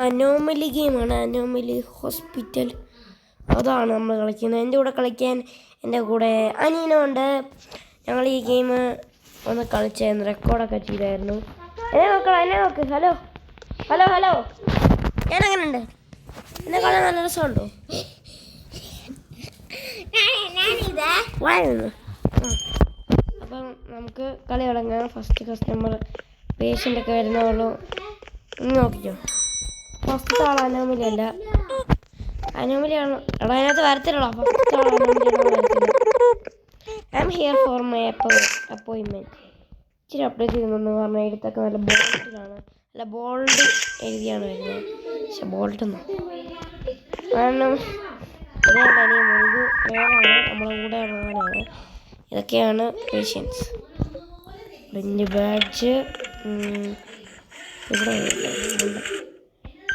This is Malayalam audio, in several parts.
അനോമലി ഗെയിമാണ്, അനോമലി ഹോസ്പിറ്റൽ. അതാണ് നമ്മൾ കളിക്കുന്നത്. എൻ്റെ കൂടെ കളിക്കാൻ എൻ്റെ കൂടെ അനിയനുണ്ട്. ഞങ്ങൾ ഈ ഗെയിം ഒന്ന് കളിച്ചായിരുന്നു, റെക്കോർഡൊക്കെ ചെയ്തായിരുന്നു. എന്നെ നോക്കണം, എന്നെ നോക്ക്. ഹലോ ഹലോ ഹലോ, ഞാനങ്ങനെയുണ്ട്? എന്നെ കാണാൻ നല്ല രസമുണ്ടോ? അപ്പം നമുക്ക് കളി തുടങ്ങാം. ഫസ്റ്റ് കസ്റ്റമർ പേഷ്യൻ്റൊക്കെ വരുന്നവരുള്ളൂ. നോക്കിക്കോ. ഫസ്റ്റ് ആൾ അനോമലി അല്ല, അനോമലിയാണ്. എടാ അതിനകത്ത് വരത്തില്ലല്ലോ. ഫസ്റ്റ് ആൾ അനോമലിയാണ് വരത്തില്ല. I am here for my appointment. ഇച്ചിരി അപ്ഡേറ്റ് ചെയ്യുന്നെന്ന് പറഞ്ഞാൽ എഴുത്തൊക്കെ നല്ല ബോൾഡിലാണ്, നല്ല ബോൾഡ് എഴുതിയാണ് വരുന്നത്. പക്ഷെ ബോൾഡൊന്നും കാരണം അതേണ്ടനി മുൻപ് വേറാണ്, നമ്മളെ കൂടെ ഉള്ളവനാണ്. ഇതൊക്കെയാണ് പേഷ്യൻസ്. പ്രിൻ്റ് ബാഡ്ജ് ഇവിടെ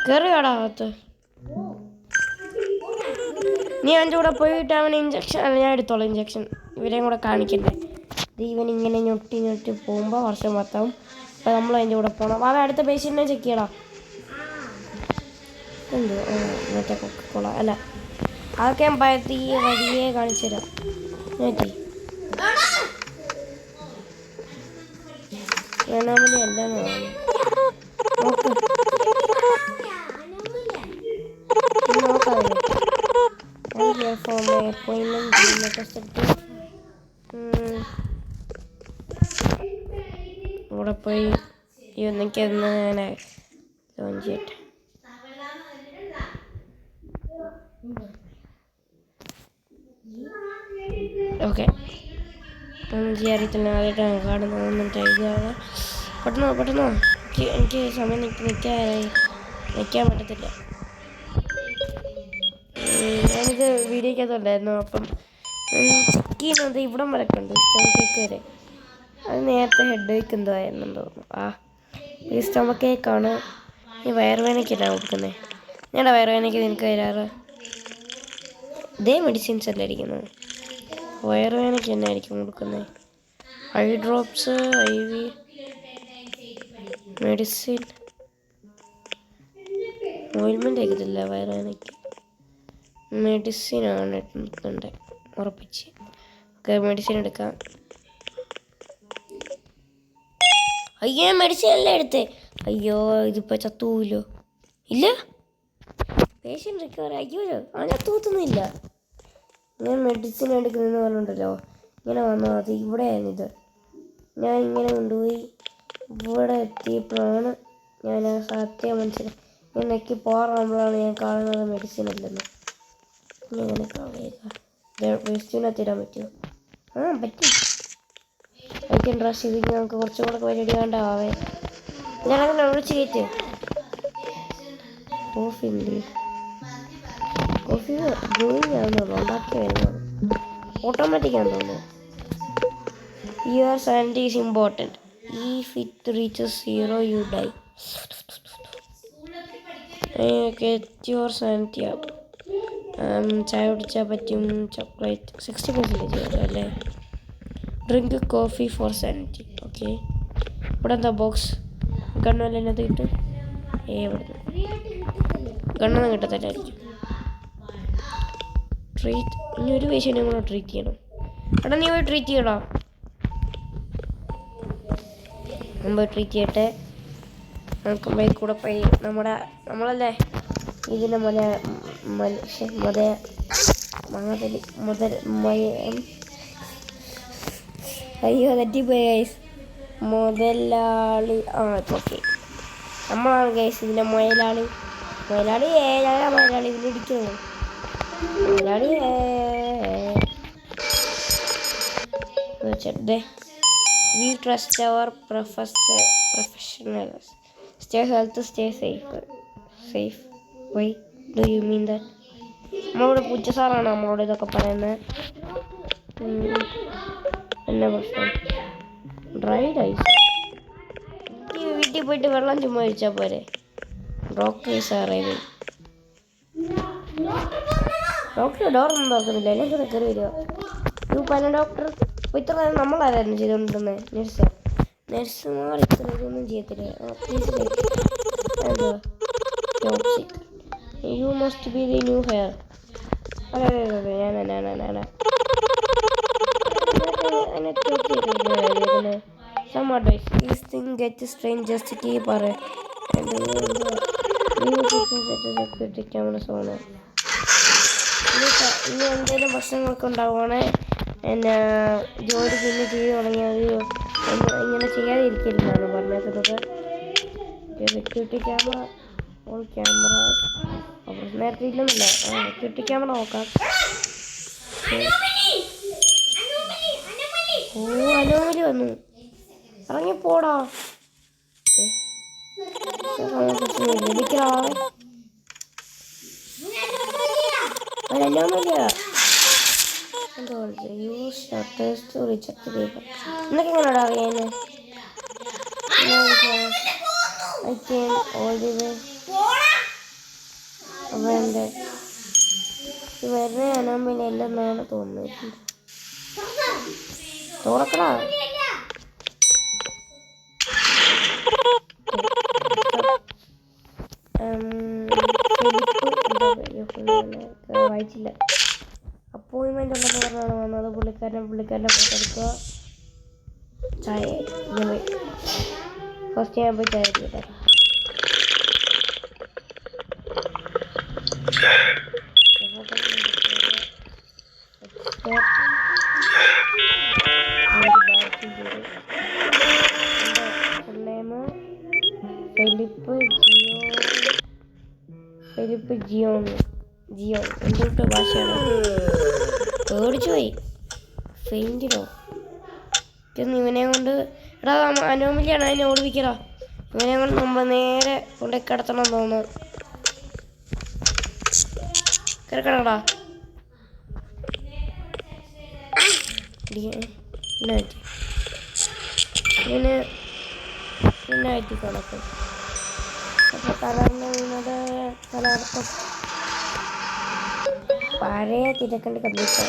കയറി വേടാകത്ത്. നീ അവൻ്റെ കൂടെ പോയിട്ട് അവന് ഇഞ്ചക്ഷൻ, അല്ല ഞാൻ എടുത്തോളാം ഇഞ്ചക്ഷൻ. ഇവരെയും കൂടെ കാണിക്കണ്ടേ. ഇവൻ ഇങ്ങനെ ഞൊട്ടി പോകുമ്പോൾ വർഷം മൊത്തം. അപ്പോൾ നമ്മൾ അതിൻ്റെ കൂടെ പോകണം. അവൻ അടുത്ത പേഷ്യൻറ്റിനെ ചെക്ക് ചെയ്യണം. എന്തോ മറ്റേ കൊക്കക്കോള അല്ല, അതൊക്കെ ഞാൻ വഴിയെ കാണിച്ചു തരാം. നോക്കി അനോമലി അല്ലെന്ന് പറഞ്ഞു. ഇവിടെ പോയി എനിക്കൊന്ന് ഞാൻ ലോഞ്ച് ചെയ്യട്ടെ. ഓക്കെ, ഒന്നും ചെയ്യാറിയത്തില്ല. ആദ്യമായിട്ടാണ് കാണുന്നത്. എന്നിട്ട് എഴുതാതെ പെട്ടെന്നോ എനിക്ക് സമയം നിൽക്കാൻ പറ്റത്തില്ല. ഞാനിത് വീഡിയോക്കകത്തുണ്ടായിരുന്നു. അപ്പം ചെക്ക് ചെയ്യുന്നത് ഇവിടം വരെ ഉണ്ട്, സ്റ്റൊമക്ക് വരെ. അത് നേരത്തെ ഹെഡ് വെക്ക് എന്തോ ആയിരുന്നെന്ന് തോന്നുന്നു. ഈ സ്റ്റൊമക്ക് കേക്കാണ്. ഈ വയറുവേദനയ്ക്കല്ല കൊടുക്കുന്നത്. ഞങ്ങളുടെ വയറുവേദനയ്ക്ക് നിനക്ക് തരാറ് ഇതേ മെഡിസിൻസ് അല്ലേ ഇരിക്കുന്നത്. വയറുവേദനയ്ക്ക് തന്നെ ആയിരിക്കും കൊടുക്കുന്നത്. ഐ ഡ്രോപ്സ്, IV മെഡിസിൻ, ഓയിൽമെൻ്റ് ആക്കത്തില്ല വയറുവേദനയ്ക്ക്. മെഡിസിനാണ് എടുക്കണ്ടേ ഉറപ്പിച്ച്. ഓക്കെ, മെഡിസിൻ എടുക്കാം. അയ്യോ മെഡിസിൻ അല്ലേ എടുത്തേ. അയ്യോ ഇതിപ്പോൾ ചത്തൂല്ലോ. ഇല്ല, പേഷ്യൻ്റ് റിക്കവർ. അയ്യോ അവൻ ചത്തൂത്തുന്നില്ല. ഞാൻ മെഡിസിൻ എടുക്കുന്നതെന്ന് പറഞ്ഞിട്ടുണ്ടല്ലോ, ഇങ്ങനെ വന്നാൽ അത് ഇവിടെയായിരുന്നു. ഇത് ഞാൻ ഇങ്ങനെ കൊണ്ടുപോയി ഇവിടെ എത്തിയപ്പോഴാണ് ഞാൻ സത്യം മനസ്സിലായി. ഞാൻ നെക്കി പോകാറാകുമ്പോഴാണ് ഞാൻ കാണുന്നത് മെഡിസിൻ അല്ലെന്ന്. ഇങ്ങനെ വേസ്റ്റിനകത്ത് ഇടാൻ പറ്റുമോ? പറ്റും. ഐ ഡ്രസ് ചെയ്ത് നമുക്ക് കുറച്ചുകൂടെ പരിപാടി വേണ്ടാവേ. ഞാനങ്ങനെ വിളിച്ച് കയറ്റ്. കോഫി ബ്രൂയിങ് ആണെന്നുള്ളൂ, ഉണ്ടാക്കി വരുന്നത്. ഓട്ടോമാറ്റിക് ആണെന്ന് തോന്നുന്നു. Your sanity is important. If it reaches 0 you die. Get your sanity up. ചായ കുടിച്ചാൽ പറ്റും. ചോക്ലേറ്റ് 60% അല്ലേ. Drink coffee for sanity. Okay, ഇവിടെ എന്താ ബോക്സ്? ഗണ്ണല്ല അതിനകത്ത് കിട്ടും. ഇവിടെ ഗണ്ണൊന്നും കിട്ടത്തില്ലായിരിക്കും. ട്രീറ്റ്, ഇനി ഒരു പേഷ്യൻറ്റും കൂടെ ട്രീറ്റ് ചെയ്യണം. എടാ നീ പോയി ട്രീറ്റ് ചെയ്യടാ. മുമ്പ് ട്രീറ്റ് ചെയ്യട്ടെ. നമുക്ക് പോയി കൂടെ പോയി നമ്മളല്ലേ ഇതിൻ്റെ അയ്യോ തെറ്റിപ്പോയി ഗൈസ്. മുതലാളി ഓക്കെ, നമ്മളാണ് ഗൈസ് ഇതിൻ്റെ മുതലാളി. മുതലാളി ഇതിലിരിക്കുന്നു. മുതലാളി വെച്ചേ. We trust our professionals. Stay healthy, stay safe. Why do you mean that? നമ്മളോട് പൂച്ച സാറാണ് നമ്മളോട് ഇതൊക്കെ പറയുന്നത്. എന്നാ പ്രശ്നം? Dried ice. വീട്ടിൽ പോയിട്ട് വെള്ളം ചുമ്മാ കഴിച്ചാൽ പോരെ. Doctor is arriving. ഡോക്ടർ ഡോറൊന്നും തുറക്കുന്നില്ല, എല്ലാം കൂടെ കയറി വരിക. പല ഡോക്ടർ അപ്പോൾ ഇത്ര നമ്മളാരായിരുന്നു ചെയ്തുകൊണ്ടിരുന്നത്? നഴ്സുമാർ ഇത്ര ഇതൊന്നും ചെയ്യത്തില്ല. പ്ലീസ് എന്തോ You must be the new hair. Some advice. This thing gets strange. Just keep away. And security cameras on. ഇനി എന്തെങ്കിലും പ്രശ്നങ്ങളൊക്കെ ഉണ്ടാവുകയാണെ എന്നെ ജോലി പിന്നെ ചെയ്ത് തുടങ്ങിയത് ഇങ്ങനെ ചെയ്യാതിരിക്കരുതെന്നാണ് പറഞ്ഞേക്കുന്നത്. സെക്യൂരിറ്റി ക്യാമറ ഓൺ ക്യാമറ നേരത്തെ ഇല്ലെന്നില്ല. സെക്യൂരിറ്റി ക്യാമറ നോക്കാം. ഓ അനോമലി വന്നു. ഇറങ്ങിപ്പോടാ. ലഭിക്കാവേ അനോമലിയാ. Use shutters to reject paper. എന്നൊക്കെ എങ്ങനെയാടാ അറിയാന്? I came all the way. അപ്പോൾ എൻ്റെ വെറുതെ അനോമലി അല്ലെന്നാണ് തോന്നുന്നത്. തുറക്കടാ. വായിച്ചില്ല. അപ്പോയിൻമെൻ്റ് ഉണ്ടെന്ന് പറഞ്ഞാണ് വന്നത്. പുള്ളിക്കാരൻ്റെ ഫോട്ടോ എടുക്കുക. ചായ ഫസ്റ്റ് ഞാൻ പോയി ചായ എടുക്കട്ടെ. ഫിലിപ്പ് ജിയോ എന്തൊക്കെ ഭാഷയാണ്? പേടിച്ചു പോയി. ഫെയിൻറ്റിനോ ഇവനെ കൊണ്ട്. എടാ അനോമലിയാണ്, അതിനെ ഓടിപ്പിക്കടാ. ഇവനെ കൊണ്ട് നമ്മൾ നേരെ കൊണ്ട് കിടത്തണം തോന്നുന്നു. കിടക്കണടാ. ഇവന് ആയിട്ട് കിടക്കും. അപ്പോൾ തലർന്ന് വീണത് തലർക്കം പഴയ തിരക്കണ്ട് കമ്പ്യൂട്ടർ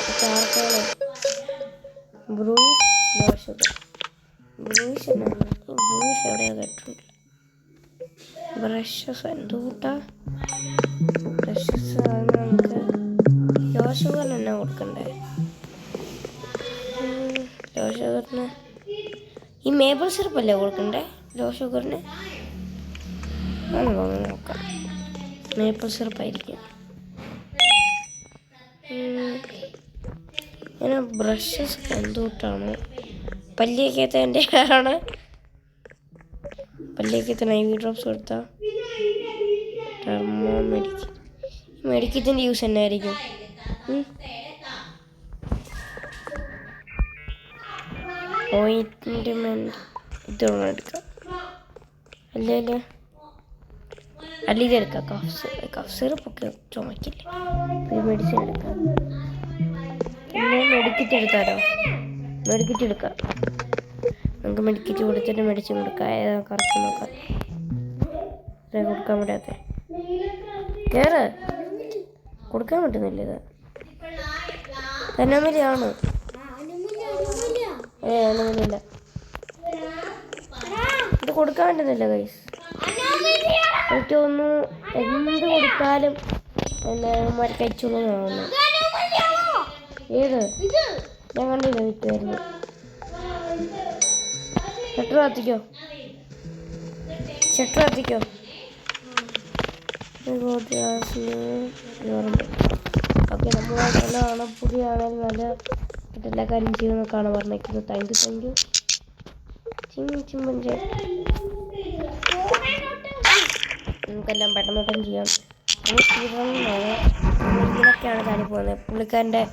ബ്രൂസ് എവിടെയാ കേട്ടിട്ടുണ്ട്. ബ്രഷസ് എന്തുകൂട്ടാ ബ്രഷസ് നമുക്ക് ലോ ഷുഗറിന് തന്നെ കൊടുക്കണ്ടേ? ലോ ഷുഗറിന് ഈ മേപ്പിൾ സിറപ്പല്ലേ കൊടുക്കണ്ടേ ലോ ഷുഗറിന്? നോക്കാം. മേപ്പിൾ സിറപ്പായിരിക്കും. ഇങ്ങനെ ബ്രഷസ് എന്തുകൂട്ടാണ്? പല്ലിയൊക്കെത്തതിൻ്റെ ആണ്. പല്ലിയൊക്കെത്തന്നെ IV ഡ്രോപ്സ് കൊടുത്താൽ ടെർമോ മെഡിക്കത്തിൻ്റെ യൂസ് തന്നെ ആയിരിക്കും. ഓയിൻമെൻറ്റ് ഇതൊന്നും എടുക്കാം. അല്ലേ ഇതെടുക്കാം. കഫ് സിറപ്പൊക്കെ ചുമക്കില്ല. ഒരു മെഡിസിൻ എടുക്കാം. പിന്നെ മെഡിക്കറ്റ് എടുത്താലോ? മെഡിക്കറ്റ് എടുക്കാം. നമുക്ക് മെഡിക്കറ്റ് കൊടുത്തിട്ട് മെഡിസിൻ കൊടുക്കാം. ഏതാ കറക്റ്റ് നോക്കാം. കൊടുക്കാൻ പറ്റാത്ത കയറ് കൊടുക്കാൻ പറ്റുന്നില്ല. ഇത് അനോമലിയാണ്. അനോമലിയില്ല. ഇത് കൊടുക്കാൻ പറ്റുന്നില്ല ഗൈസ്. എനിക്ക് തോന്നുന്നു എന്ത് കൊടുത്താലും എന്നാൽ കഴിച്ചോളൂ തോന്നുന്നു. ഏത് ഞാൻ കണ്ടില്ല വിറ്റുമായിരുന്നു. ഷട്ടർ കത്തിക്കോ. ഓക്കെ നമ്മൾ നല്ലതാണ്. പുതിയാണെങ്കിൽ നല്ല എല്ലാ കാര്യം ചെയ്യുന്നൊക്കെയാണ് പറഞ്ഞിരിക്കുന്നത്. Thank you chimpanzee. നമുക്കെല്ലാം പെട്ടെന്ന് ചെയ്യാം. ഇതിനൊക്കെയാണ് താഴെ പോകുന്നത്. പുള്ളിക്കാരൻ്റെ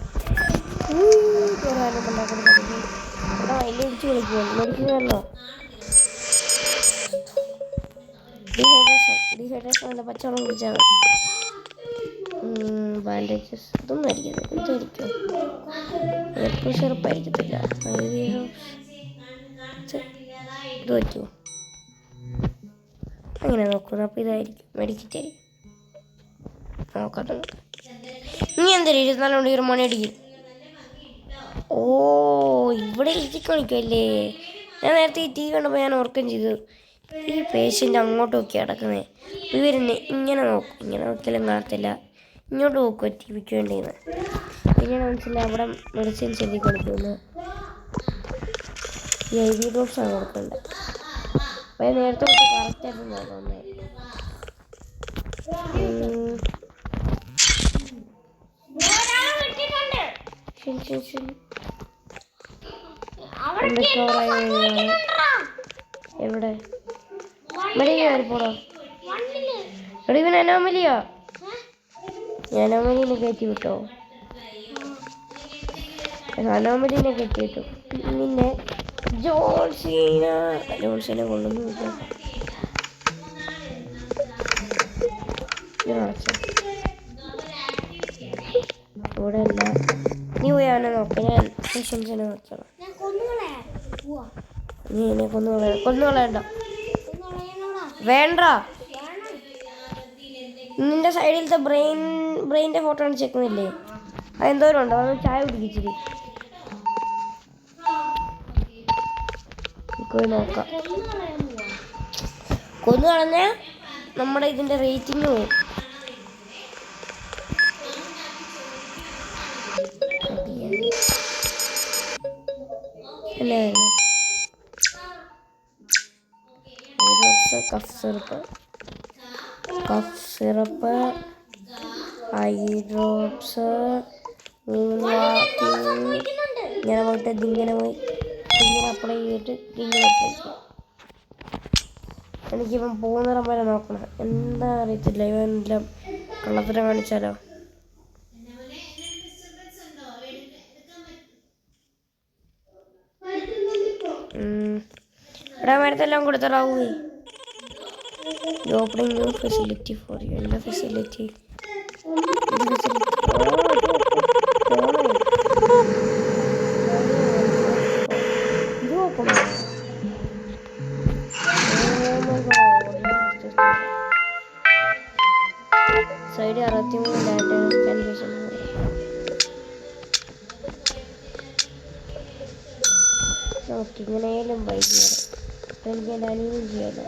ഉണ്ടാക്കുന്ന കളിക്കും. ഇവിടെ അതിൽ ഇടിച്ച് കളിക്കുമോ? മെഡിക്കുന്നോ? ഡീഹൈഡ്രേഷൻ അല്ല, പച്ചവെള്ളം കുടിച്ചാണ്. ബാൻഡേജസ് ഇതൊന്നും ആയിരിക്കും. ഇതായിരിക്കും എപ്പോഴും ചെറുപ്പായിരിക്കത്തില്ല. ഇത് പറ്റുമോ? അങ്ങനെ നോക്കുന്നു. അപ്പോൾ ഇതായിരിക്കും മെഡിക്കറ്റ് ആയിരിക്കും. നോക്കാം. നീ എന്തായാലും 24 മണിക്കൂർ മണി അടിക്കും. ഇവിടെ ഇരുത്തി കാണിക്കുമല്ലേ? ഞാൻ നേരത്തെ ഈ TV കണ്ടപ്പോൾ ഞാൻ ഓർക്കുകയും ചെയ്തു ഈ പേഷ്യൻ്റ് അങ്ങോട്ട് നോക്കി കിടക്കുന്നേ. ഇവരെന്നെ ഇങ്ങനെ നോക്കും. ഇങ്ങനെ നോക്കിയാലും കാണത്തില്ല. ഇങ്ങോട്ട് നോക്കുക ടി വിക്ക് വേണ്ടിയെന്ന്. പിന്നെ മനസ്സിലായി അവിടെ മെഡിസിൻസ് എഴുതി കൊടുക്കുന്നു. ഈ IV ഡ്രോപ്സാണ് കൊടുക്കേണ്ടത്. അപ്പോൾ നേരത്തെ കറക്റ്റായിരുന്നു തോന്നുന്നത്. എവിടെ മെഡിക്കൽ പോടോ? എടി ഇവൻ അനോമലിയാ. അനോമലിനെ കയറ്റി വിട്ടോ? അനോമലിനെ കയറ്റി വിട്ടു. പിന്നെ ജോൺസിനെ കൊണ്ടൊന്നും വിട്ടു. ഇവിടെ അല്ല. നീ പോയി അവനെ നോക്കാം. ഞാൻ പേഷ്യൻസിനെ നോക്കണം. നീ എന്നെ കൊന്നുകളയണ്ട. വേണ്ട. നിന്റെ സൈഡിലത്തെ ബ്രെയിൻ്റെ ഫോട്ടോ ആണ് ചെക്കുന്നില്ലേ? അതെന്തോരം ഉണ്ടോ? അത് ചായ കുടിക്കിച്ചിരി പോയി നോക്കാം. കൊന്നു കളഞ്ഞ നമ്മുടെ ഇതിൻ്റെ റേറ്റിംഗ് പോയി. അല്ലേ കഫ് സിറപ്പ് ഐ ഡ്രോപ്സ് ഇങ്ങനെ പോയിട്ട് ഇതിങ്ങനെ പോയി ഇങ്ങനെ അപ്ലൈ ചെയ്തിട്ട് ഇങ്ങനെ അപ്ലൈ ചെയ്യും. എനിക്കിപ്പം പോകുന്നിടം വരെ നോക്കണം. എന്താ അറിയത്തില്ല. ഇവനെല്ലാം കള്ളത്തരം കാണിച്ചാലോ? ഇവിടെ മരത്തെല്ലാം കൊടുത്തടാവൂ. Opening new facility for you. എന്താ ഫെസിലിറ്റി? ഇത് open side 63 data scan. Okay, ഇങ്ങനെയായാലും ബൈക്ക് ചെയ്യാം. എനിക്ക് എൻ്റെ അനിയനും ചെയ്യാമല്ലോ.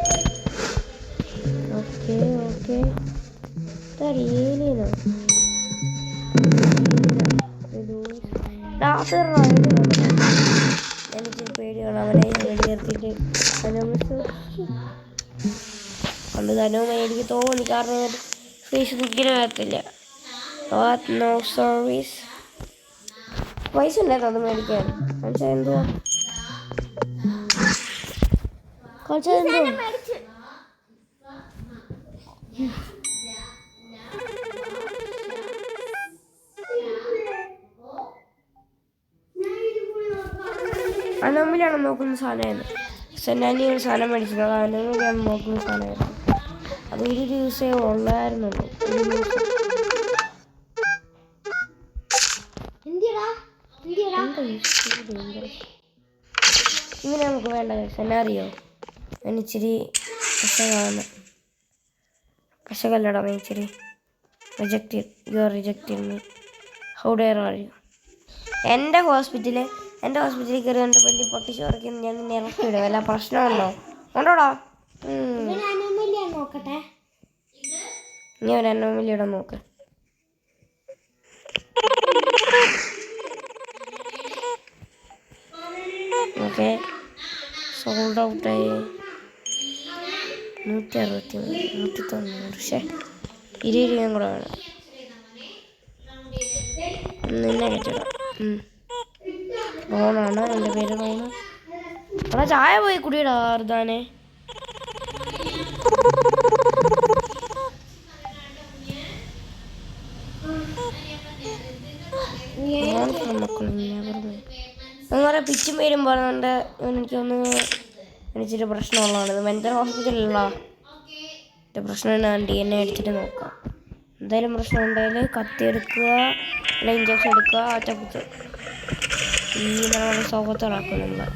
ഓക്കെ ഏലിയനോ? എനിക്ക് പേടിയാണ് അവനെ വെടിയെടുത്തിട്ട് പണ്ട് തന്നെ എനിക്ക് തോന്നി. കാരണം ഫേസ്ബുക്കിന് വരത്തില്ല. No service. പൈസ ഉണ്ടായിരുന്നു അത് മേടിക്കാൻ. കളിച്ചാൽ എന്തുവാ? അനോമലിയാണ് നോക്കുന്ന സാധനമായിരുന്നു. സെന്നാനി ഒരു സാധനം മേടിച്ചത്. അത് അനോമലിയാണ് നോക്കുന്ന സാധനമായിരുന്നു. അത് ഒരു ദിവസമേ ഉള്ളായിരുന്നുള്ളൂ. ഇങ്ങനെ നമുക്ക് വേണ്ട സെനാറിയോ. ഇച്ചിരി കശകല്ലടാ. ഇച്ചിരി you are rejected me. How dare are you? എൻ്റെ ഹോസ്പിറ്റലിൽ കയറി എൻ്റെ പല്ലി പൊട്ടിച്ച് ഉറക്കുന്നു. ഞാൻ നിന്നെ ഇറക്കിവിടും. വല്ല പ്രശ്നമുണ്ടോ? ഉണ്ടോടാ? നീ ഒരു അനോമലിയുടെ നോക്ക്. ഓക്കെ, സോൾഡ് ഔട്ടായി. 163, 190. പക്ഷേ 20 രൂപയും കൂടെ വേണം. നിന്നെ കയറ്റിടാം. റോണാണ് എൻ്റെ പേര്. റോണ്. അവിടെ ചായ പോയി കുടിയിടാ അർദാനെ. അങ്ങനെ പിച്ചും പേരും പറയുന്നുണ്ട്. എനിക്കൊന്ന് എനിച്ചിട്ട് പ്രശ്നമുള്ളതാണ്. ഇത് മെൻ്റൽ ഹോസ്പിറ്റലിലുള്ള പ്രശ്നം ഞാൻ DNA അടിച്ചിട്ട് നോക്കാം. എന്തായാലും പ്രശ്നം ഉണ്ടെങ്കിൽ കത്തി എടുക്കുക, അല്ല ഇഞ്ചക്ഷൻ എടുക്കുക, ഒറ്റക്കുത്ത് ഈ നമ്മൾ സൗകര്യത്തിലാക്കും നമ്മൾ.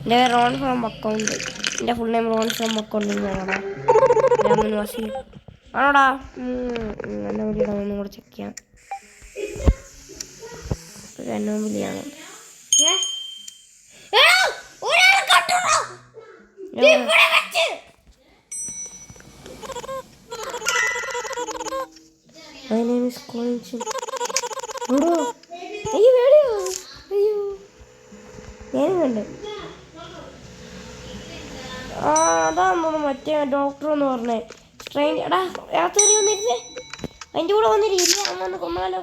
എൻ്റെ റോൺ ഫ്രം അക്കൗണ്ട്. എൻ്റെ ഫുൾ നെയിം റോൺ ഫ്രം അക്കൗണ്ടിൽ നിന്നാണോടാ? രാമൻ വാസി ആണോടാ? അനോമലിയുടെ ഒന്നും കൂടെ ചെക്ക് ചെയ്യാം. ഒരു അനോമലിയാണ്. അയ്യോ വേടിയോ അയ്യോ ഞാനും കണ്ട്. അതാന്ന് തോന്നുന്നു മറ്റേ ഡോക്ടർ എന്ന് പറഞ്ഞേ. സ്ട്രെയിൻ എടാ രാത്രി വന്നിരുന്നേ, അതിൻ്റെ കൂടെ വന്നിരിക്കില്ല. അമ്മ ഒന്ന് കൊന്നാലോ.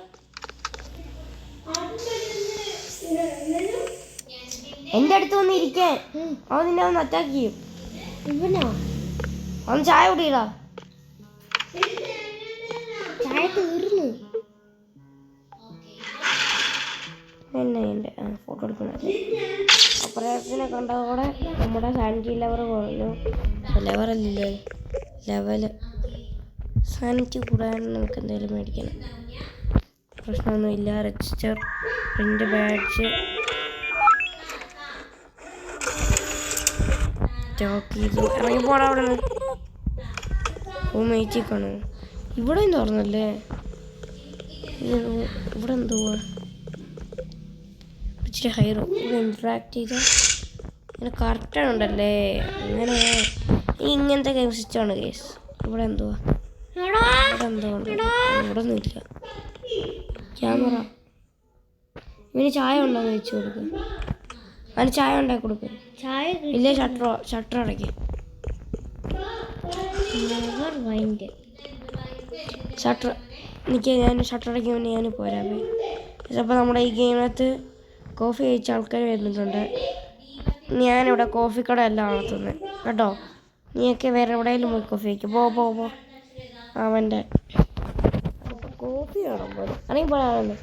എൻ്റെ അടുത്ത് വന്നിരിക്കാൻ അവൻ നിന്നെ ഒന്ന് അറ്റാക്ക് ചെയ്യും. ഇവനോ? അവൻ ചായ കുടിയിടാ. ചായ തീർന്നു. എന്നെ ഫോട്ടോ എടുക്കണത് അപ്പറേഷനെ കണ്ടതോടെ നമ്മുടെ സാനിറ്റി ലെവൽ കുറഞ്ഞു. ലെവറല്ലേ ലെവല്. സാനിറ്റി കൂടാൻ നമുക്ക് എന്തെങ്കിലും മേടിക്കണം. പ്രശ്നമൊന്നുമില്ല. രജിസ്റ്റർ പ്രിൻ്റ് ബാഡ്ജ് സ്റ്റോക്ക് ചെയ്തു. ഇറങ്ങി പോടാ അവിടെ നിന്ന്. മേച്ചിക്കാണ് ഇവിടെ തുറന്നല്ലേ. ഇവിടെ എന്തുവാ ഇച്ചിരി ഹൈറോ ഇവിടെ ഇൻട്രാക്ട് ചെയ്ത ഇങ്ങനെ കറക്റ്റാണ് ഉണ്ടല്ലേ. അങ്ങനെ ഇങ്ങനത്തെ ഗെയിം സിസ്റ്റമാണ് കേസ്. ഇവിടെ എന്തുവാ ഇവിടെ എന്തോ ഉണ്ട്. ഇവിടെ ഒന്നുമില്ല. ക്യാമറ. ഇവന് ചായ ഉണ്ടോന്ന് വെച്ച് കൊടുക്കുക. അവന് ചായ ഉണ്ടാക്കി കൊടുക്കുക. ചായ ഇല്ലേ ഷട്ടർ അടയ്ക്കുക. ഷട്ടർ എനിക്ക് ഞാൻ ഷട്ടർ അടയ്ക്കാൻ വേണ്ടി ഞാൻ പോരാമേ. ചിലപ്പോൾ നമ്മുടെ ഈ ഗെയിമിനകത്ത് കോഫി കഴിച്ച ആൾക്കാർ വരുന്നുണ്ട്. ഞാനിവിടെ കോഫി കട അല്ല നടത്തുന്നത് കേട്ടോ. നീയൊക്കെ വേറെ എവിടെയെങ്കിലും പോയി കോഫി കഴിക്കും. പോ അവൻ്റെ കോഫി വേണം പോലെ അല്ലെങ്കിൽ പറയാറുണ്ട്.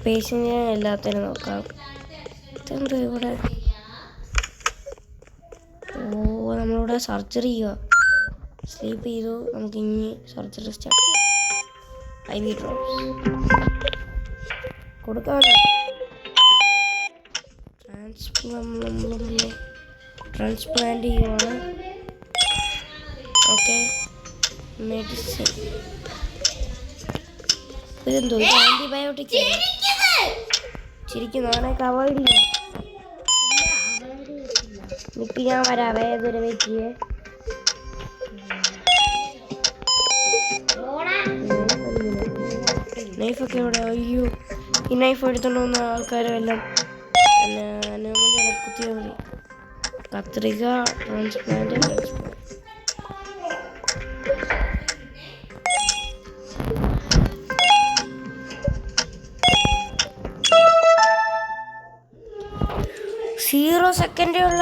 പേഷ്യൻറ്റിനെ എല്ലാത്തിനും നോക്കാം. ഇതെന്ത് ഇവിടെ? നമ്മളിവിടെ സർജറി ചെയ്യുക. സ്ലീപ്പ് ചെയ്തു. നമുക്ക് ഇനി സർജറി സ്റ്റാർട്ട് ചെയ്യാം. IV ഡ്രോപ്സ് കൊടുക്കാമല്ലോ. ട്രാൻസ്പ്ലാന്റ് ചെയ്യുവാണ്. Okay medicine. ഇതെന്തോ ഇത് ആൻറ്റിബയോട്ടിക് ശരിക്കും നാളേക്ക് അവോയ്ഡ് ചെയ്യാം. നിക്ക് ഞാൻ വരാവേ. ഏതൊരു വെയിറ്റ് നൈഫൊക്കെ ഇവിടെ. അയ്യോ ഈ നൈഫ് എടുത്തോണ്ട് വന്ന ആൾക്കാരും എല്ലാം കുത്തിയാൽ മതി. കത്രിക ട്രാൻസ്പ്ലാന്റ് സീറോ സെക്കൻഡേ ഉള്ള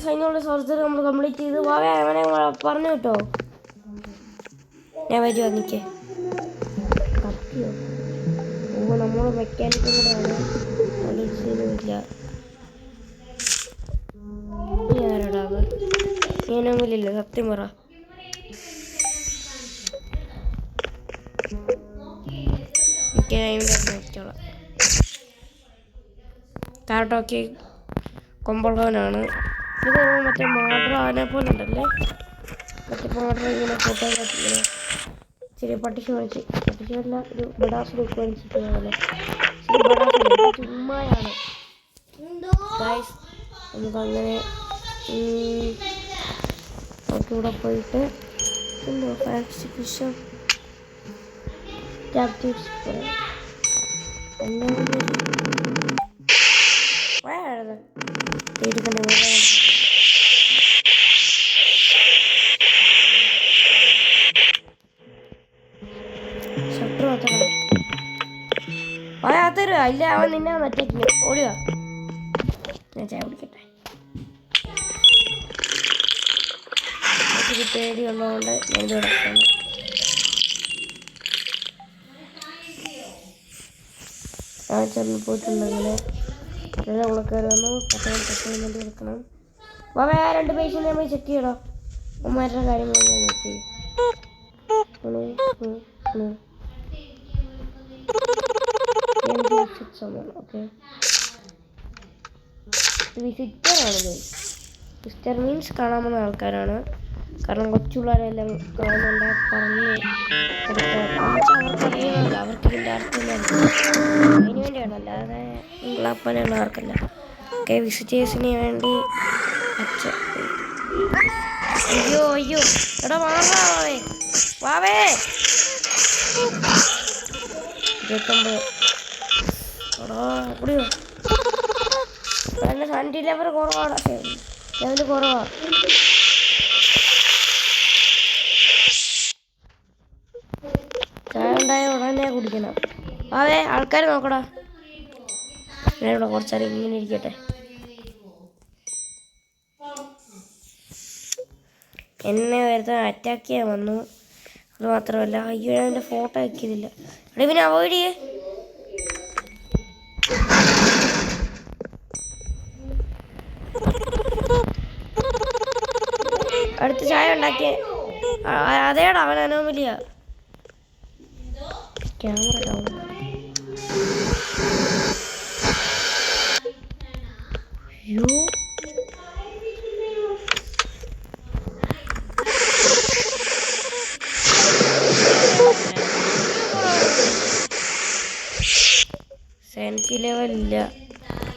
സൈന്യമുള്ള സർജറി നമ്മൾ കംപ്ലീറ്റ് ചെയ്ത് അവനെ പറഞ്ഞു കേട്ടോ. ഞാൻ വരുവാ. നിൽക്കേ കത്തിയോ? നമ്മൾ മെക്കാനിക്കും കൂടെ ആണ്. ഇല്ല ആരടാ അത്? ഞാനൊന്നുമില്ല. സത്യം പറ. വെച്ചോളാം. കാർട്ടോക്കെ കൊമ്പുള്ളവനാണ്. ഇത് മറ്റേ മോഡർ ആനെ പോലെ ഉണ്ടല്ലേ. മറ്റേ മോഡർ ഇങ്ങനെ ഫോട്ടോ ഇങ്ങനെ ചെറിയ പട്ടിക്ക് മേടിച്ച് പട്ടിക്കല്ല ഒരു ബഡാസ് ലുക്ക് മേടിച്ചിട്ട് പോലെ ചുമ്മായാണ് ഗൈസ്. നമുക്കങ്ങനെ കൂടെ പോയിട്ട് ഫാൻസി ഫിഷ് ക്യാപ്റ്റീവ്സ് തരുക. ഇല്ല അവൻ നിന്നെ മറ്റേക്ക് ഓടുക. ഞാൻ ചായ കുടിക്കട്ടെ. പേടിയുള്ളതുകൊണ്ട് ഞാൻ ഇത് കിടക്കുന്നു. ആ ചെറിയ പോയിട്ടുണ്ടെങ്കിൽ നല്ല ഉളക്കാർ വന്നു. പെട്ടെന്ന് കൊടുക്കണം. അപ്പോൾ ആ 2 പേഷ്യൻ്റ് നമ്മൾ ചെക്ക് ചെയ്യണം. അമ്മമാരുടെ കാര്യങ്ങളൊന്നും ചെക്ക് ചെയ്യും. ഓക്കെ വിസിറ്ററാണ്. വിസിറ്റർ മീൻസ് കാണാൻ വന്ന ആൾക്കാരാണ്. കാരണം കൊച്ചുള്ളവരെല്ലാം കാണുന്നുണ്ട്. പറഞ്ഞ് അവർക്കറിയുന്നില്ല. അവർക്ക് ഇതിൻ്റെ അർത്ഥം അതിന് വേണ്ടിയാണ്, അല്ലാതെ നിങ്ങളപ്പനുള്ളവർക്കല്ല. ഓക്കെ വിസിറ്റേഴ്സിന് വേണ്ടി അയ്യോ എടാ വാവേ ഇരുപത്തൊമ്പത്. എടാ എവിടെയോ സാനിറ്റി ലെവൽ കുറവാണ്. ലെവൽ കുറവാ. ചായ ഉണ്ടായ ഉടനെ കുടിക്കണം. അതെ ആൾക്കാർ നോക്കടാ. ഞാനിവിടെ കുറച്ചേരം ഇങ്ങനെ ഇരിക്കട്ടെ. എന്നെ വരുന്ന അറ്റാക്ക് ചെയ്യാൻ വന്നു. അത് മാത്രമല്ല അയ്യോ ഞാൻ എൻ്റെ ഫോട്ടോ വയ്ക്കുന്നില്ല. ഇവിടെ പിന്നെ അവോയ്ഡ് ചെയ്യേ. അടുത്ത് ചായ ഉണ്ടാക്കിയേ. അതേടാ അവൻ അനോമലിയ. Camera down. അയ്യോ സെൻറ്റി ലെവൽ ഇല്ല.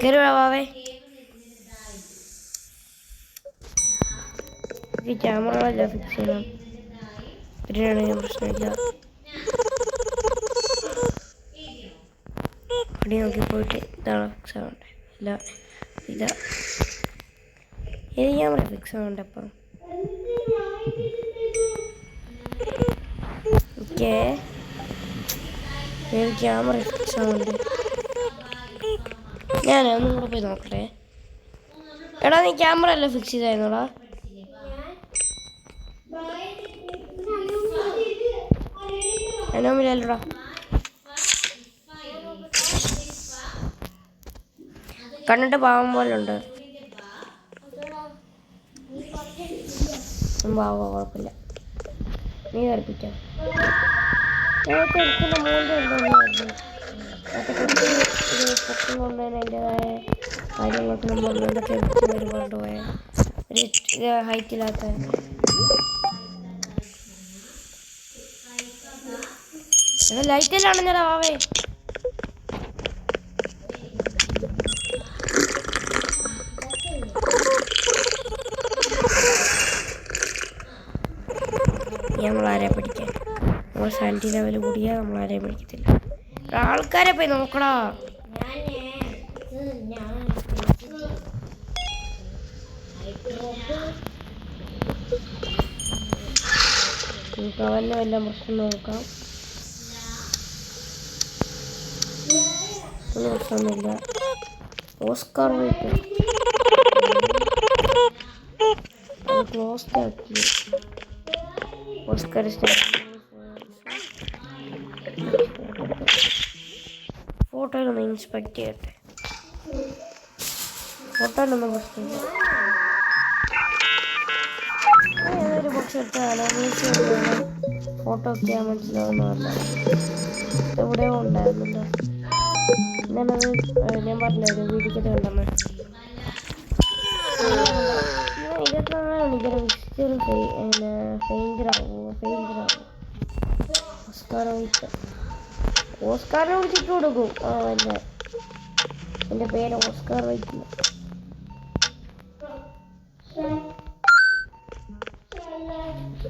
കയറി വാവേ. ക്യാമറ അല്ല ഫിക്സ് ചെയ്യണം. ഇതിനാണെങ്കിൽ പ്രശ്നമില്ല. അവിടെ നോക്കി പോയിട്ട് ഇതാണ് ഫിക്സ് ആവണ്ടേ. ഇല്ല ഇല്ല ഇത് ക്യാമറ ഫിക്സ് ആവണ്ട. അപ്പം ഓക്കേ ക്യാമറ ഫിക്സ് ആവണ്ടേ. ഞാൻ ഒന്നും കൂടെ പോയി നോക്കട്ടെ. എടാ നീ ക്യാമറ അല്ല ഫിക്സ് ചെയ്തായിരുന്നോടാ? അനോമില്ലല്ലോടാ. കണ്ടിട്ട് പാവം പോലെ ഉണ്ട്. കുഴപ്പമില്ല. നീ കളിപ്പിക്കാം. എടുക്കുന്ന മൂന്ന് ഉണ്ടോന്നായിരുന്നു. പൊക്കം കൊണ്ടുതന്നെ അതിൻ്റെതായ കാര്യങ്ങളൊക്കെ നമ്മൾ എന്തൊക്കെ കൊണ്ടുപോയ ഒരു ഹൈറ്റില്ലാത്ത ലൈറ്റെല്ലാം ആണെന്നടാ വാവേ. നമ്മളാരെ പഠിക്കാൻ നമ്മൾ സാനിറ്റി ലെവൽ കൂടിയാൽ നമ്മളാരെയും പഠിക്കത്തില്ല. ആൾക്കാരെ പോയി നോക്കടാ. നമുക്ക് അവൻ്റെ വല്ല പ്രശ്നം നോക്കാം. ഒന്നും പ്രശ്നമൊന്നുമില്ല. ഓസ്കാർ വൈറ്റ് ക്ലോസ് ആക്കി. ഓസ്കാർ ഫോട്ടോയിലൊന്ന് ഇൻസ്പെക്ട് ചെയ്യട്ടെ. ഫോട്ടോയിലൊന്നും പ്രശ്നമില്ല. ഏതൊരു ബോക്സ് എടുത്താലോ ഫോട്ടോ ഒക്കെ ചെയ്യാൻ മനസ്സിലാവുന്ന പറഞ്ഞാൽ എവിടെയോ ഉണ്ടായിരുന്നല്ലോ. ഞാനത് ഞാൻ പറഞ്ഞില്ലായിരുന്നു വീടിക്കത് കണ്ടെന്ന്. 24 മണിക്കൂർ വിസിറ്റർ ഫെയിൻഡറാവോ. ഓസ്കാറിനെ വിളിച്ചിട്ട് കൊടുക്കും. അല്ലേ എൻ്റെ പേര് ഓസ്കാർ വൈറ്റ്.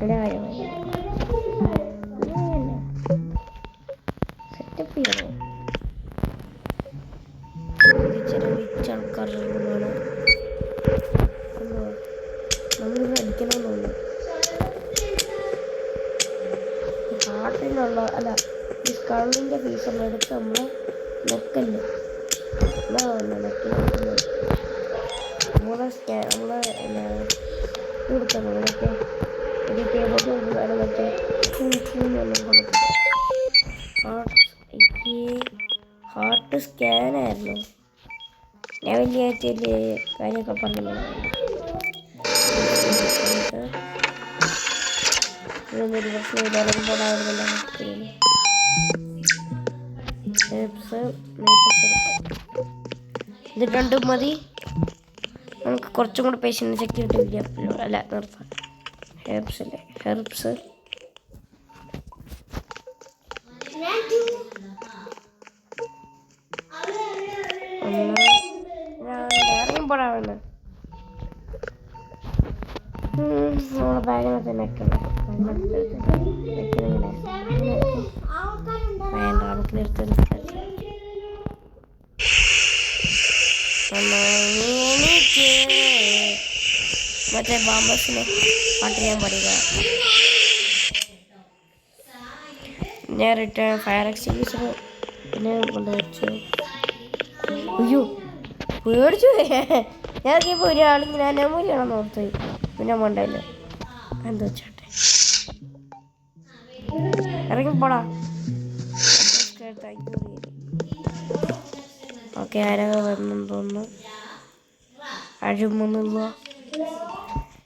എൻ്റെ കാര്യം സെറ്റപ്പ് ചെയ്യണോ? ചെറിയ റിച്ച് ആൾക്കാരുടെ നമ്മളിത് അടിക്കണമെന്ന് തോന്നുന്നു. ഹാർട്ടിനുള്ള അല്ല ഈ സ്കള്ളിൻ്റെ പീസ് നമ്മൾ എടുത്ത് നമ്മളെ നെക്കല്ലേ നമ്മളെ കൊടുക്കണം. മറ്റേ ഒരു ടേബിൾ മറ്റേ ഹാർട്ട് സ്കാനായിരുന്നു. ഞാൻ വലിയ കാര്യമൊക്കെ പറഞ്ഞു. ഇതൊന്നൊരു പ്രശ്നമില്ല. ഇത് രണ്ടും മതി. നമുക്ക് കുറച്ചും കൂടെ പേഷ്യൻ്റ് സെക്യൂരിറ്റി വീഡിയോ അല്ല നിർത്താം. ഹെർബ്സ് ഇറങ്ങിപ്പോടാവുന്നത് നമ്മളെ ബാഗിനകത്ത് തന്നെ വെക്കണം. മറ്റേ ബാമ്പസിനെ പാട്ട് ചെയ്യാൻ പാടില്ല. ഞാൻ റിട്ടേൺ ഫയർ എക്സ്റ്റിങ്വിഷർ പിന്നെ കൊണ്ടുവച്ചു. അയ്യോ പേടിച്ചു. ഞാനിപ്പോൾ ഒരാളിങ്ങനെ അനമൂലിയാണെന്ന് ഓർത്ത് പിന്നെ മണ്ടല്ലോ എന്താ വെച്ചാട്ടെ ഇറങ്ങിപ്പോടാ. ഓക്കെ ആരൊക്കെ വന്നു തോന്നുന്നു. അഴുമുന്നില്ല.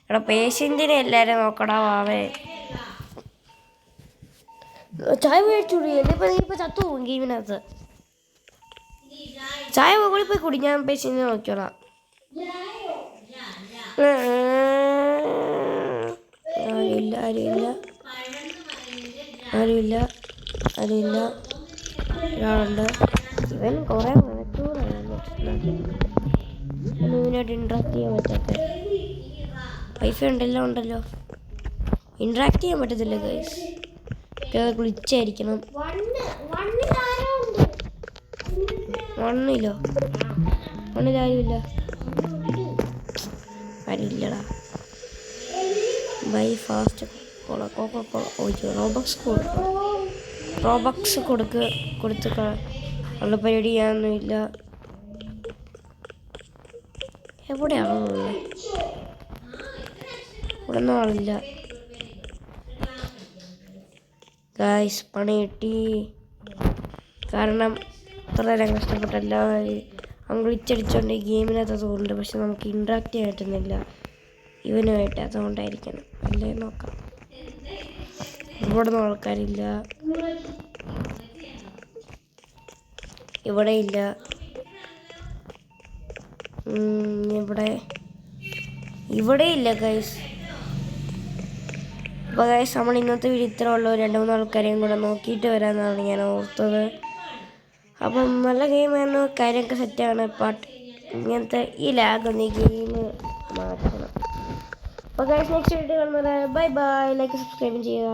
എടാ പേഷ്യൻറ്റിനെ എല്ലാവരും നോക്കടാ വാവേ. ചായ മേടിച്ചുകൂടി. നീയിപ്പോൾ ചത്തു പോകും ഗെയിമിനകത്ത്. ചായ മുകളിൽ പോയി കുടി. ഞാൻ പേഷ്യൻറ്റിനെ നോക്കിയോളാം. ആരുമില്ല. ഒരാളുണ്ട്. ഇവൻ കുറേ ഇവനായിട്ട് ഇൻട്രാക്ട് ചെയ്യാൻ പറ്റാത്ത വൈഫൈ ഉണ്ടല്ലോ. ഇൻട്രാക്ട് ചെയ്യാൻ പറ്റത്തില്ല ഗൈസ്. വിളിച്ചായിരിക്കണം. മണ്ണിലാരുമില്ല. ആരുമില്ലടാ. ബൈ ഫാസ്റ്റ് റോബക്സ് കൊടുത്ത് ഉള്ള പരിപാടി ചെയ്യാനൊന്നുമില്ല. എവിടെയാണോ ഇവിടെ ഒന്നും ആളില്ല ഗായ്സ്. പണി കിട്ടി. കാരണം ഇത്ര നേരം കഷ്ടപ്പെട്ടല്ല വിളിച്ചടിച്ചോണ്ട് ഈ ഗെയിമിനകത്ത് തോന്നുന്നുണ്ട്. പക്ഷെ നമുക്ക് ഇൻട്രാക്ട് ചെയ്യാൻ പറ്റുന്നില്ല ഇവനുമായിട്ട്. അതുകൊണ്ടായിരിക്കണം. അല്ലേ നോക്കാം. ഇവിടെ ഒന്നും ആൾക്കാരില്ല. ഇവിടെ ഇല്ല. ഇവിടെ ഇല്ല ഗൈസ്. അപ്പോൾ ഗൈസ് നമ്മൾ ഇന്നത്തെ വീഡിയോ ഇത്ര ഉള്ളൂ. 2-3 ആൾക്കാരെയും കൂടെ നോക്കിയിട്ട് വരാമെന്നാണ് ഞാൻ ഓർത്തത്. അപ്പം നല്ല ഗെയിമായിരുന്നു. കാര്യമൊക്കെ സെറ്റാണ്. ബട്ട് ഇങ്ങനത്തെ ഈ ലാഗൊന്ന് ഈ ഗെയിം മാറ്റണം. അപ്പോൾ ഗൈസ് നെക്സ്റ്റ് വീഡിയോ കാണുന്നത്. ബൈ. ലൈക്ക് സബ്സ്ക്രൈബ് ചെയ്യുക.